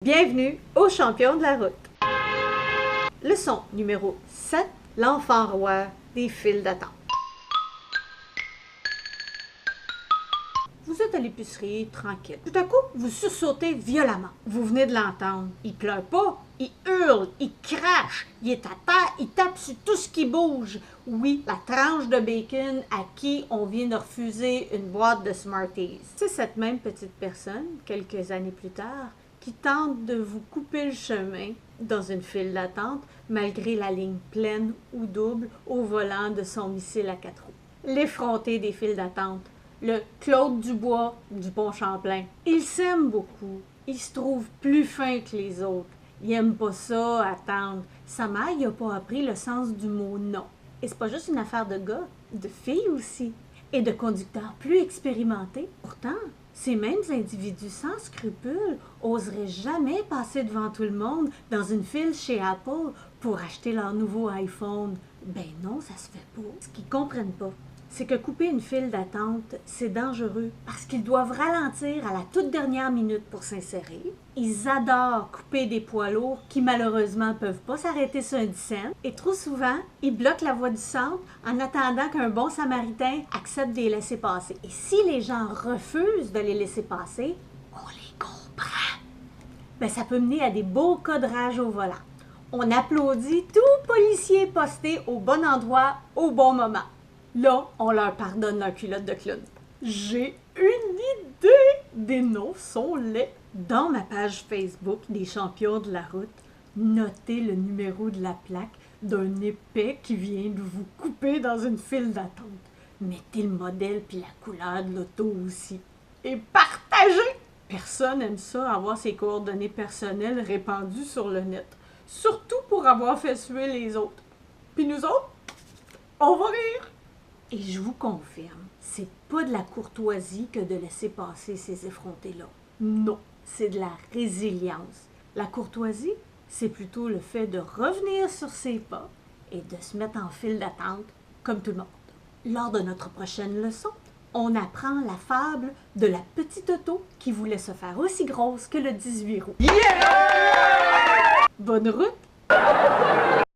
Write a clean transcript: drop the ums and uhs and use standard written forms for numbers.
Bienvenue aux champions de la route. Leçon numéro 7, l'enfant roi des files d'attente. Vous êtes à l'épicerie, tranquille. Tout à coup, vous sursautez violemment. Vous venez de l'entendre. Il pleure pas, il hurle, il crache, il est à terre, il tape sur tout ce qui bouge. Oui, la tranche de bacon à qui on vient de refuser une boîte de Smarties. C'est cette même petite personne, quelques années plus tard, qui tente de vous couper le chemin dans une file d'attente malgré la ligne pleine ou double au volant de son missile à 4 roues. L'effronté des files d'attente, le Claude Dubois du Pont Champlain. Il s'aime beaucoup, il se trouve plus fin que les autres. Il aime pas ça, attendre. Sa mère n'a pas appris le sens du mot non. Et c'est pas juste une affaire de gars, de filles aussi. Et de conducteurs plus expérimentés. Pourtant, ces mêmes individus sans scrupules oseraient jamais passer devant tout le monde dans une file chez Apple pour acheter leur nouveau iPhone. Ben non, ça se fait pas. Ce qu'ils comprennent pas, c'est que couper une file d'attente, c'est dangereux parce qu'ils doivent ralentir à la toute dernière minute pour s'insérer. Ils adorent couper des poids lourds qui malheureusement peuvent pas s'arrêter sur un 10 cents. Et trop souvent, ils bloquent la voie du centre en attendant qu'un bon samaritain accepte de les laisser passer. Et si les gens refusent de les laisser passer, on les comprend. Ben, ça peut mener à des beaux cas de rage au volant. On applaudit tout policier posté au bon endroit au bon moment. Là, on leur pardonne leur culotte de clown. J'ai une idée! Des noms sont laids. Dans ma page Facebook des champions de la route, notez le numéro de la plaque d'un épais qui vient de vous couper dans une file d'attente. Mettez le modèle puis la couleur de l'auto aussi. Et partagez! Personne n'aime ça, avoir ses coordonnées personnelles répandues sur le net. Surtout pour avoir fait suer les autres. Puis nous autres, on va rire! Et je vous confirme, c'est pas de la courtoisie que de laisser passer ces effrontés-là. Non, c'est de la résilience. La courtoisie, c'est plutôt le fait de revenir sur ses pas et de se mettre en file d'attente comme tout le monde. Lors de notre prochaine leçon, on apprend la fable de la petite auto qui voulait se faire aussi grosse que le 18 roues. Yeah! Bonne route!